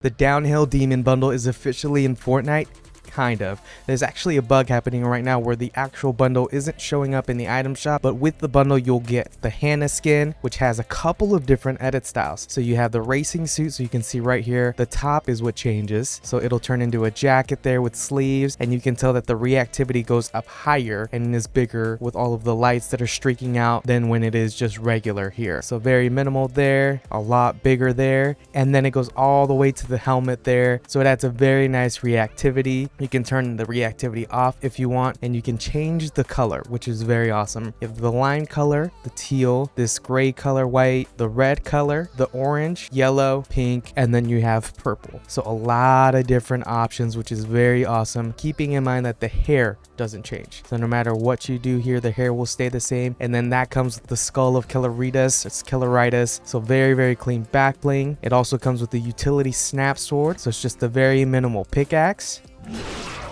The downhill demon bundle is officially in Fortnite. Kind of. There's actually a bug happening right now where the actual bundle isn't showing up in the item shop, but with the bundle you'll get the Hana skin, which has a couple of different edit styles. So you have the racing suit, so you can see right here the top is what changes, so it'll turn into a jacket there with sleeves, and you can tell that the reactivity goes up higher and is bigger with all of the lights that are streaking out than when it is just regular here. So very minimal there, a lot bigger there, and then it goes all the way to the helmet there, so it adds a very nice reactivity. You can turn the reactivity off if you want, and you can change the color, which is very awesome. You have the line color, the teal, this gray color, white, the red color, the orange, yellow, pink, and then you have purple. So a lot of different options, which is very awesome, keeping in mind that the hair doesn't change. So no matter what you do here, the hair will stay the same, and then that comes with the skull of Killeritis, so very clean back bling. It also comes with the utility snap sword, so it's just a very minimal pickaxe.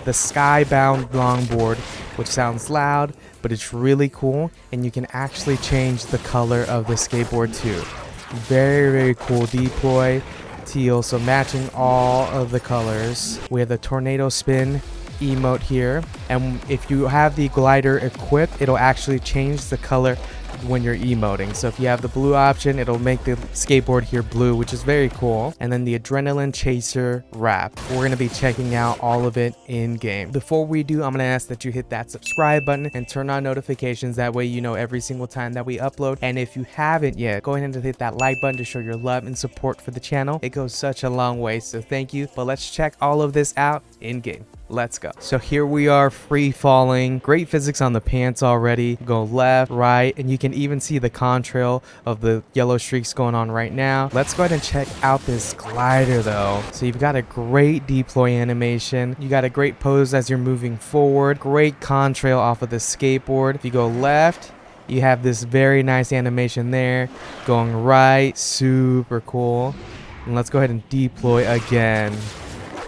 The skybound longboard, which sounds loud, but it's really cool, and you can actually change the color of the skateboard too. Very cool deploy, teal, so matching all of the colors. We have the tornado spin emote here, and if you have the glider equipped, it'll actually change the color when you're emoting. So if you have the blue option, it'll make the skateboard here blue, which is very cool. And then the adrenaline chaser wrap, we're going to be checking out all of it in game. Before we do, I'm going to ask that you hit that subscribe button and turn on notifications, that way you know every single time that we upload. And if you haven't yet, go ahead and hit that like button to show your love and support for the channel. It goes such a long way, so thank you. But let's check all of this out in game. Let's go. So here we are, free falling. Great physics on the pants already. Go left, right, and you can even see the contrail of the yellow streaks going on right now. Let's go ahead and check out this glider though. So you've got a great deploy animation. You got a great pose as you're moving forward. Great contrail off of the skateboard. If you go left, you have this very nice animation there. Going right, super cool. And let's go ahead and deploy again.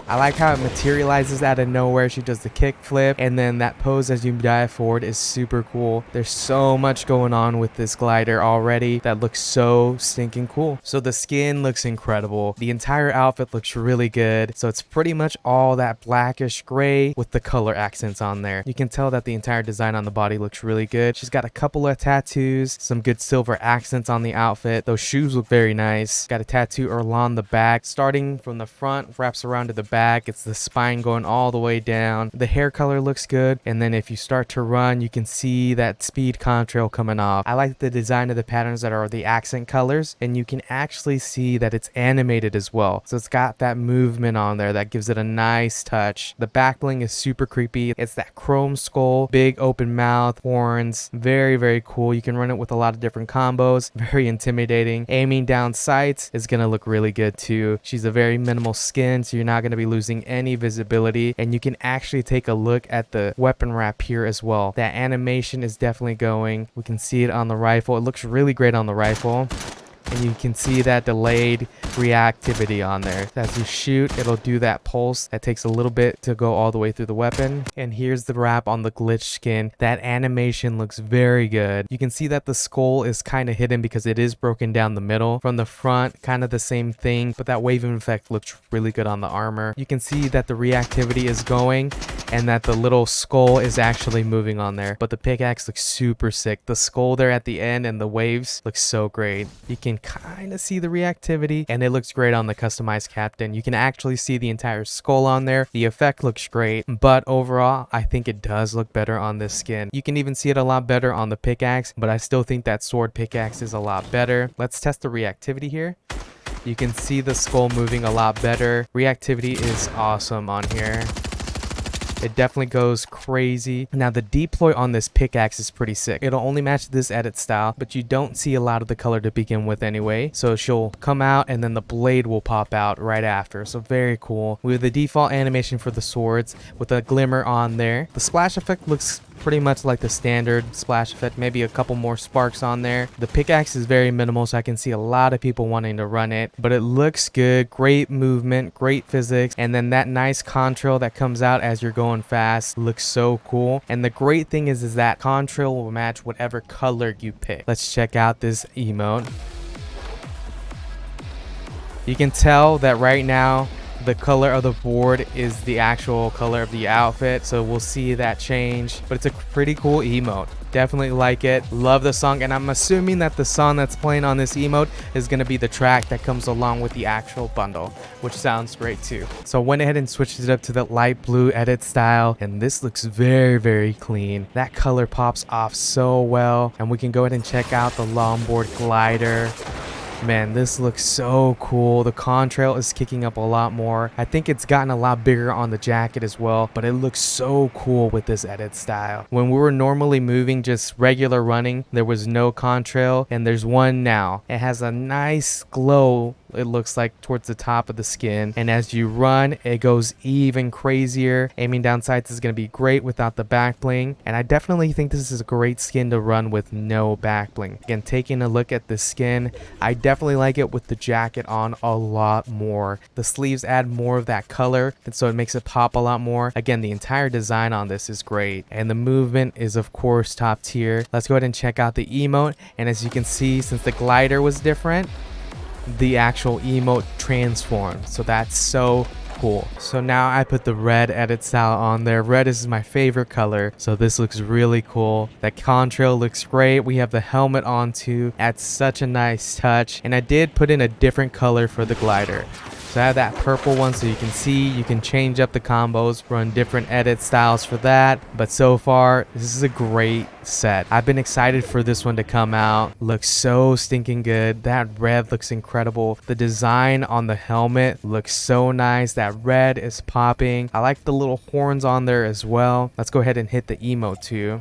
I like how it materializes out of nowhere. She does the kick flip, and then that pose as you dive forward is super cool. There's so much going on with this glider already that looks so stinking cool. So the skin looks incredible. The entire outfit looks really good. So it's pretty much all that blackish gray with the color accents on there. You can tell that the entire design on the body looks really good. She's got a couple of tattoos, some good silver accents on the outfit. Those shoes look very nice. Got a tattoo along the back, starting from the front, wraps around to the back. It's the spine going all the way down. The hair color looks good, and then if you start to run, you can see that speed contrail coming off. I like the design of the patterns that are the accent colors, and you can actually see that it's animated as well. So it's got that movement on there that gives it a nice touch. The back bling is super creepy. It's that chrome skull, big open mouth, horns. Very cool. You can run it with a lot of different combos. Very intimidating. Aiming down sights is gonna look really good too. She's a very minimal skin, so you're not gonna be losing any visibility, and you can actually take a look at the weapon wrap here as well. That animation is definitely going. We can see it on the rifle. It looks really great on the rifle, and you can see that delayed reactivity on there. As you shoot, it'll do that pulse that takes a little bit to go all the way through the weapon. And here's the wrap on the glitch skin. That animation looks very good. You can see that the skull is kind of hidden because it is broken down the middle. From the front, kind of the same thing, but that waving effect looks really good on the armor. You can see that the reactivity is going, and that the little skull is actually moving on there. But the pickaxe looks super sick. The skull there at the end and the waves look so great. You can kind of see the reactivity, and it looks great on the customized captain. You can actually see the entire skull on there. The effect looks great, but overall, I think it does look better on this skin. You can even see it a lot better on the pickaxe, but I still think that sword pickaxe is a lot better. Let's test the reactivity here. You can see the skull moving a lot better. Reactivity is awesome on here. It definitely goes crazy. Now the deploy on this pickaxe is pretty sick. It'll only match this edit style, but you don't see a lot of the color to begin with anyway. So she'll come out and then the blade will pop out right after. So very cool. We have the default animation for the swords with a glimmer on there. The splash effect looks pretty much like the standard splash effect, maybe a couple more sparks on there. The pickaxe is very minimal, so I can see a lot of people wanting to run it, but it looks good. Great movement, great physics, and then that nice contrail that comes out as you're going fast looks so cool. And the great thing is that contrail will match whatever color you pick. Let's check out this emote. You can tell that right now the color of the board is the actual color of the outfit, so we'll see that change. But it's a pretty cool emote. Definitely like it. Love the song, and I'm assuming that the song that's playing on this emote is going to be the track that comes along with the actual bundle, which sounds great too. So I went ahead and switched it up to the light blue edit style, and this looks very clean. That color pops off so well, and we can go ahead and check out the longboard glider. Man, this looks so cool. The contrail is kicking up a lot more. I think it's gotten a lot bigger on the jacket as well, but it looks so cool with this edit style. When we were normally moving just regular running, there was no contrail, and there's one now. It has a nice glow, it looks like, towards the top of the skin, and as you run it goes even crazier. Aiming down sights is going to be great without the back bling, and I definitely think this is a great skin to run with no back bling. Again, taking a look at the skin, I definitely like it with the jacket on a lot more. The sleeves add more of that color, and so it makes it pop a lot more. Again, the entire design on this is great, and the movement is of course top tier. Let's go ahead and check out the emote, and as you can see, since the glider was different, the actual emote transformed, so that's so cool. So now I put the red edit style on there. Red is my favorite color, so this looks really cool. That contrail looks great. We have the helmet on too, adds such a nice touch, and I did put in a different color for the glider. So I have that purple one, so you can see you can change up the combos, run different edit styles for that. But so far, this is a great set. I've been excited for this one to come out. Looks so stinking good. That red looks incredible. The design on the helmet looks so nice. That red is popping. I like the little horns on there as well. Let's go ahead and hit the emote too.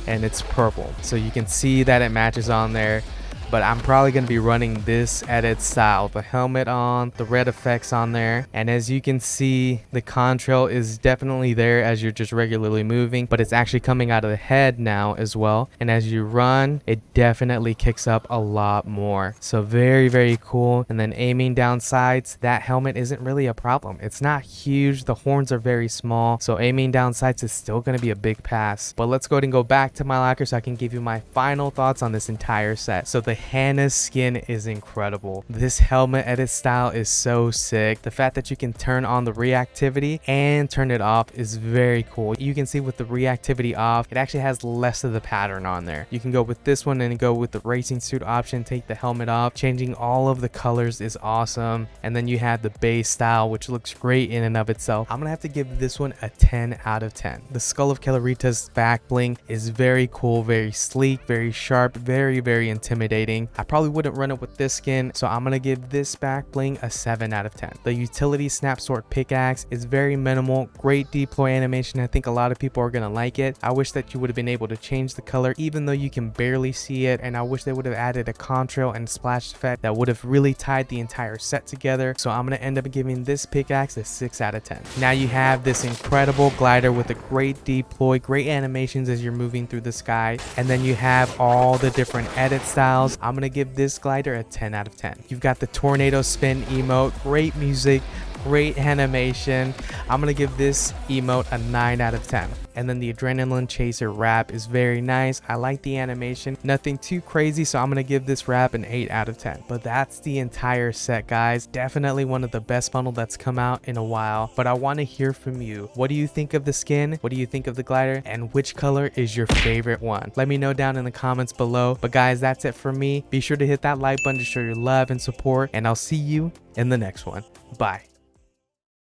And it's purple, so you can see that it matches on there. But I'm probably going to be running this edit style, the helmet on, the red effects on there, and as you can see, the contrail is definitely there as you're just regularly moving, but it's actually coming out of the head now as well, and as you run it definitely kicks up a lot more. So very cool. And then aiming down sights, that helmet isn't really a problem. It's not huge, the horns are very small, so aiming down sights is still going to be a big pass. But let's go ahead and go back to my locker so I can give you my final thoughts on this entire set. So the Hana skin is incredible. This helmet edit style is so sick. The fact that you can turn on the reactivity and turn it off is very cool. You can see with the reactivity off, it actually has less of the pattern on there. You can go with this one and go with the racing suit option, take the helmet off. Changing all of the colors is awesome. And then you have the base style, which looks great in and of itself. I'm gonna have to give this one a 10 out of 10. The Skull of Kellerita's back bling is very cool, very sleek, very sharp, very intimidating. I probably wouldn't run it with this skin, so I'm gonna give this back bling a 7 out of 10. The utility snap sword pickaxe is very minimal, great deploy animation. I think a lot of people are gonna like it. I wish that you would have been able to change the color even though you can barely see it, and I wish they would have added a contrail and splash effect that would have really tied the entire set together. So I'm gonna end up giving this pickaxe a 6 out of 10. Now you have this incredible glider with a great deploy, great animations as you're moving through the sky, and then you have all the different edit styles. I'm gonna give this glider a 10 out of 10. You've got the tornado spin emote, great music, great animation. I'm gonna give this emote a 9 out of 10. And then the adrenaline chaser wrap is very nice. I like the animation, nothing too crazy, so I'm gonna give this wrap an 8 out of 10. But that's the entire set, guys. Definitely one of the best bundle that's come out in a while. But I want to hear from you. What do you think of the skin? What do you think of the glider? And which color is your favorite one? Let me know down in the comments below. But guys, that's it for me. Be sure to hit that like button to show your love and support, and I'll see you in the next one. Bye.